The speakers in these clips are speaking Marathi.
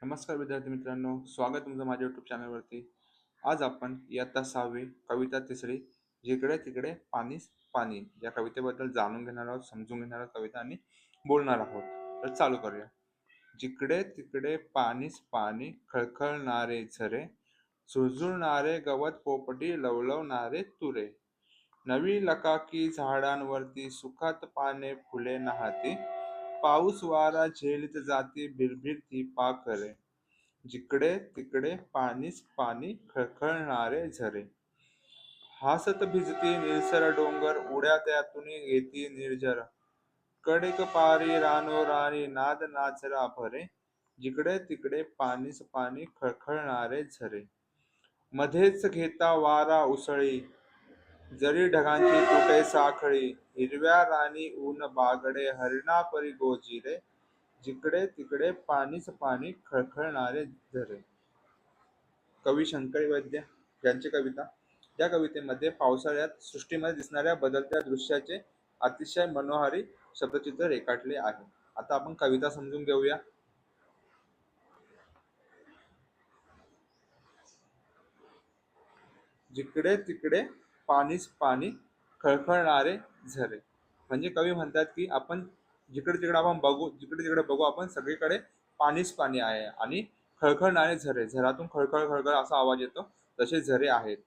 नमस्कार विद्यार्थी मित्रांनो, स्वागत तुमचं माझ्या यूट्यूब चॅनलवरती. आज आपण इयत्ता 6वी कविता तिसरी जिकडे तिकडे पाणीच पाणी या कवितेबद्दल जाणून घेणार आहोत, समजून घेणार आहोत कविता आणि बोलणार आहोत. तर चालू करूया. जिकडे तिकडे पाणीच पाणी, खळखळणारे झरे, झुळझुळणारे गवत पोपटी, लवलवणारे तुरे. नवी लकाकी झाडांवरती सुखात पाने फुले नाहती, पाऊस वारा झेलीत जाती भिरभिरती पाखरे. जिकडे तिकडे पाणीच पाणी, खळखळणारे झरे. हासत भिजती निळसर डोंगर, उड्या त्यातून येती निर्झर. कडेक पारी रानोराणी, नाद नाचरा भरे. जिकडे तिकडे पाणीच पाणी, खळखळणारे झरे. मध्येच घेता वारा उसळी, जरी ढगांची तुटे साखळी. हिरव्या रानी ऊन बागडे, हरिणापरी गोजिरे. जिकडे तिकडे पाणीच पाणी, खळखळणारे झरे. कवी शंकर वैद्य यांची कविता. या कवितेमध्ये पावसाळ्यात सृष्टीमध्ये दिसणाऱ्या बदलत्या दृश्याचे अतिशय मनोहारी शब्दचित्र रेखाटले आहे. आता आपण कविता समजून घेऊया. जिकडे तिकडे पाणीच पाणी, खळखळणारे झरे. म्हणजे कवी म्हणतात की आपण जिकडे तिकडे बघू आपण सगळीकडे पाणीच पाणी आहे आणि खळखळणारे झरे, झरातून खळखळ खळखळ असा आवाज येतो, तसे झरे आहेत.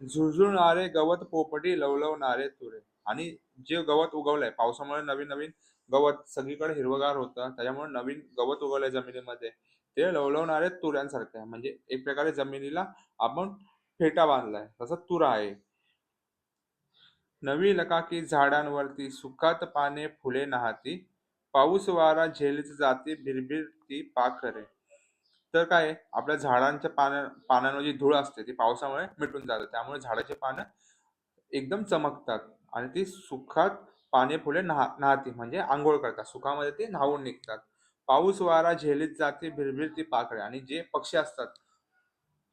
झुळझुळणारे गवत पोपटी, लवलवणारे तुरे. आणि जे गवत उगवलंय पावसामुळे, नवीन नवीन गवत सगळीकडे हिरवगार होतं, त्याच्यामुळे नवीन गवत उगवलंय जमिनीमध्ये, ते लवलवणारे तुऱ्यांसारखे आहे. म्हणजे एक प्रकारे जमिनीला आपण फेटा बांधलाय तसा तुरा आहे. नवी लकाकी झाडांवरती सुखात पाने फुले नाहती, पाऊस वारा झेलीत जाती भिरभिरती पाखरे. तर काय आहे, आपल्या झाडांच्या पानांवर जी धूळ असते ती पावसामुळे मिटून जाते, त्यामुळे झाडाचे पानं एकदम चमकतात आणि ती सुखात पाने फुले नाहती म्हणजे आंघोळ करतात, सुखामध्ये ते न्हावून निघतात. पाऊस वारा झेलीत जाते भिरभिरती पाखरे. आणि जे पक्षी असतात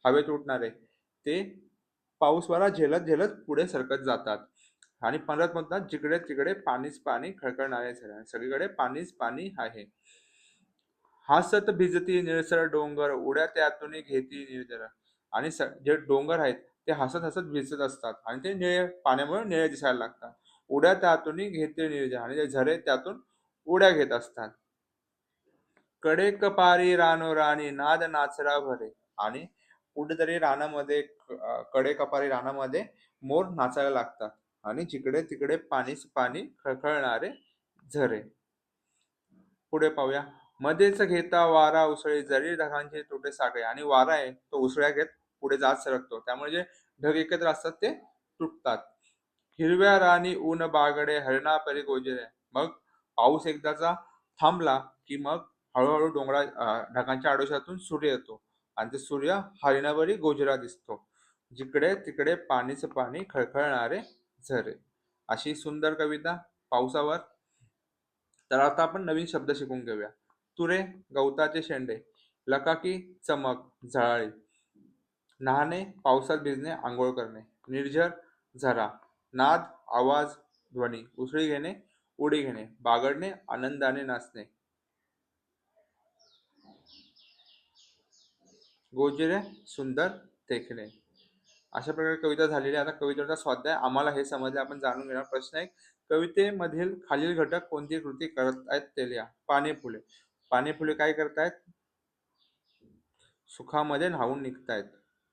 हवेत उडणारे, ते पाऊस वारा झेलत झेलत पुढे सरकत जातात. आणि परत म्हणतात जिकडे तिकडे पाणीच पाणी, खळखळणारे झरे. सगळीकडे पाणीच पाणी आहे. हसत भिजती निळसर डोंगर, उड्या त्यातून घेती निर्जरा. आणि जे डोंगर आहेत ते हसत हसत भिजत असतात आणि ते निळे पाण्यामुळे निळे दिसायला लागतात. उड्या त्यातून घेते निर्जरा. आणि ते झरे त्यातून उड्या घेत असतात. कडेक पारी रानोराणी, नाद नाचरा भरे. आणि कुठेतरी रानामध्ये, कडेकपारी रानामध्ये मोर नाचायला लागतात. आणि जिकडे तिकडे पाणीच पाणी, खळखळणारे झरे. पुढे पाहूया. मध्येच घेता वारा उसळी, जरी ढगांचे तोटे सागळे. आणि वारा आहे तो उसळ्या घेत पुढे जात सरकतो, त्यामुळे जे ढग एकत्र असतात ते तुटतात. हिरव्या रानी ऊन बागडे, हरिणापरी गोजिरे. मग पाऊस एकदाचा थांबला की मग हळूहळू ढगांच्या आडोशातून सूर्य येतो आणि ते सूर्य हरिणावरी गोजरा दिसतो. जिकडे तिकडे पाणीच पाणी, खळखळणारे झरे. अशी सुंदर कविता पावसावर. तर आता आपण नवीन शब्द शिकून घेऊया. तुरे, गवताचे शेंडे. लकाकी, चमक, झळाळी. न्हाणे, पावसात भिजणे, आंघोळ करणे. निर्झर, झरा. नाद, आवाज, ध्वनी. उसळी घेणे, उडी घेणे. बागडणे, आनंदाने नाचणे. गोजिरे, सुंदर, देखणे. अशा प्रकारे कविता झालेली आहे. आता कवितेचा स्वाध्याय. आम्हाला हे समजले, आपण जाणून घेणार. प्रश्न एक, कवितेमधील खालील घटक कोणती कृती करत आहेत ते लिहा. पाने फुले. पाने फुले काय करतायत? सुखामध्ये न्हावून निघतायत.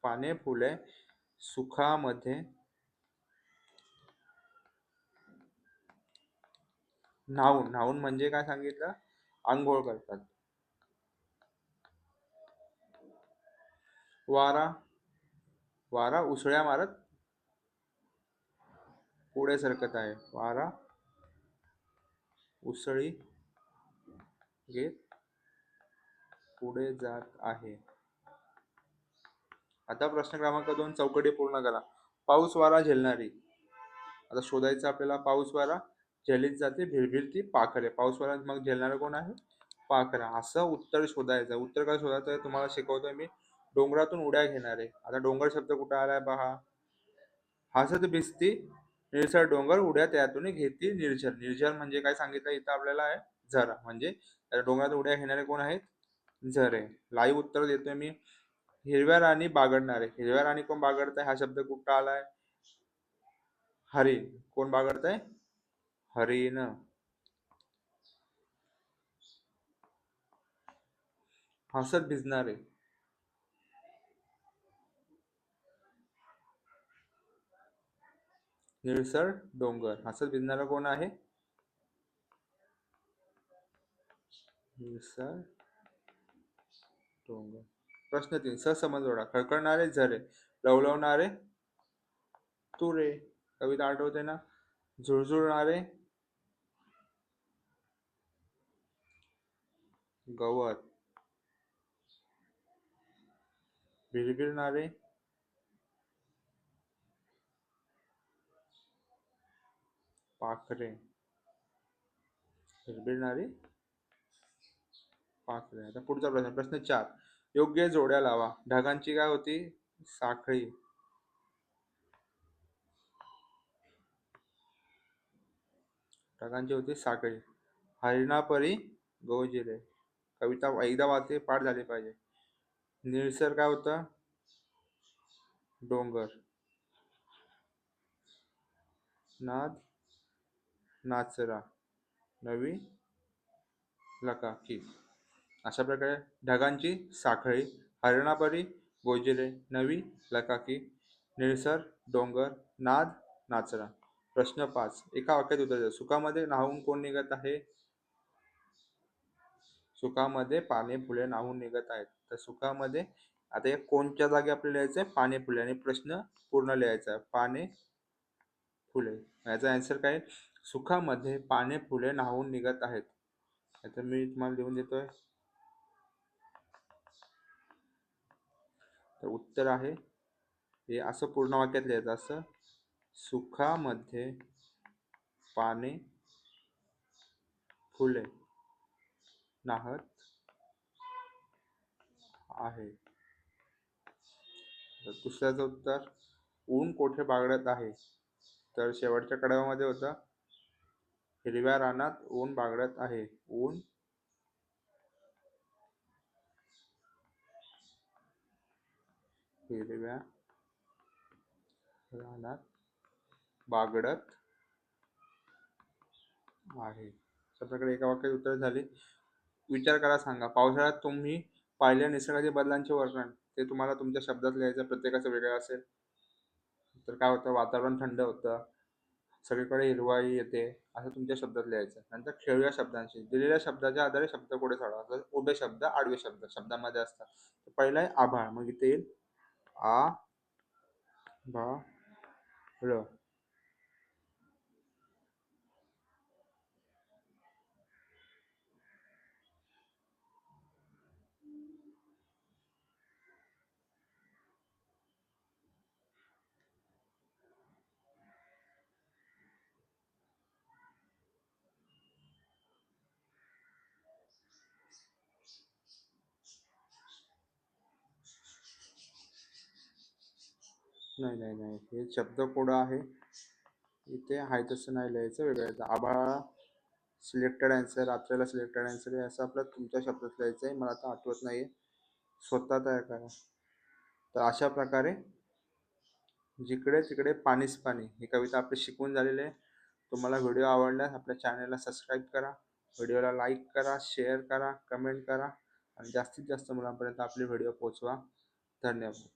पाने फुले सुखामध्ये न्हावून, न्हावून म्हणजे काय सांगितलं? आंघोळ करतात. वारा, वारा उसळ्या मारत पुढे सरकत आहे. वारा उसळी घेत पुढे जात आहे. आता प्रश्न क्रमांक 2 चौकटी पूर्ण करा. पाऊस वारा झेलणारी. आता शोधायचं आपल्याला. पाऊस वारा झेलीत जाते भिरभिरती पाखरे. पाऊस वारा मग झेलणारं कोण आहे? पाखरा. असं उत्तर शोधायचं. उत्तर काय शोधायचं आहे तुम्हाला शिकवतोय मी. डोंगरातून उड्या घेणारे. आता डोंगर शब्द कुठे आलाय पहा. हसत भिजती निळसर डोंगर, उड्या त्यातून घेती निर्झर. निर्झर म्हणजे काय सांगितलं इथं आपल्याला आहे? झरा. म्हणजे डोंगरात उड्या घेणारे कोण आहेत? झरे. लाईव्ह उत्तर देतोय मी. हिरव्या राणी बागडणारे. हिरव्या राणी कोण बागडताय हा शब्द कुठं आलाय? हरिण. कोण बागडताय? हरिण. हसत भिजणारे. निळसर डोंगर. हसत भिजणारा कोण आहे? निळसर डोंगर. प्रश्न 3 सहसंबंध जोडा. खळखळणारे झरे, लवलवणारे तुरे. कविता आठवते ना? झुळझुळणारे गवत, भिरभिरणारे पाखरे, भिरभिरणारी पाखरे. आता पुढचा प्रश्न, प्रश्न 4 योग्य जोड्या लावा. ढगांची काय होती? साखळी. ढगांची होती साखळी. हरिणापरी गोजिरे. कविता एकदा वाचते, पाठ झाली पाहिजे. निळसर काय होतं? डोंगर. नाद नाचरा. नवी लकाकी. अशा प्रकारे ढगांची साखळी, हरिणापरी गोजिरे, नवी लकाकी, निळसर डोंगर, नाद नाचरा. प्रश्न 5 एका वाक्यात उत्तर द्या. सुखामध्ये न्हाऊन कोण निघत आहे? सुखामध्ये पाने फुले न्हाऊन निघत आहेत. तर सुखामध्ये आता या कोणच्या जागी आपल्याला लिहायचंय? पाने फुले. आणि प्रश्न पूर्ण लिहायचा आहे. पाने फुले. याचा आन्सर काय? सुखामध्ये पाने फुले न्हाऊन निघत आहेत. आता मी तुम्हाला लिहून देतोय. तर उत्तर आहे हे असं पूर्ण वाक्यात लिहायचं असं. सुखामध्ये पाने फुले नाहत आहे. तर दुसऱ्याचं उत्तर ऊन कोठे बागडत आहे? तर शेवटच्या कडव्यामध्ये होतं हिरव्या रानात ऊन बागडत आहे. ऊन हिरव्या रानात बागडत आहे. अशा प्रकारे एका वाक्यात उत्तर झाले. विचार करा, सांगा पावसाळ्यात तुम्ही पाहिलेल्या निसर्गाच्या बदलांचे वर्णन. ते तुम्हाला तुमच्या शब्दात लिहायचं. प्रत्येकाचं वेगळं असेल. तर काय होतं? वातावरण थंड होतं, सगळीकडे हिरवाई येते, असं तुमच्या शब्दात लिहायचं. नंतर खेळूया शब्दांशी. दिलेल्या शब्दाच्या आधारे शब्द पुढे सोडवा. उभे शब्द, आडवे शब्द शब्दामध्ये असतात. तर पहिला आहे आभाळ. मग इथे येईल आ भा ळ. नाही नाही नाही, हे शब्द कोड आहे. इथे आहे तसं नाही लिहायचं, वेगळं. आभाळा सिलेक्टेड आन्सर, रात्रीला सिलेक्टेड आन्सर आहे असं आपलं तुमच्या शब्दात लिहायचं आहे. मला आता आठवत नाहीये. स्वतः तयार करा. तर अशा प्रकारे जिकडे तिकडे पाणीच पाणी ही कविता आपली शिकवून झालेली आहे. तुम्हाला व्हिडिओ आवडल्यास आपल्या चॅनलला सबस्क्राईब करा, व्हिडिओला लाईक करा, शेअर करा, कमेंट करा आणि जास्तीत जास्त मुलांपर्यंत आपले व्हिडिओ पोहोचवा. धन्यवाद.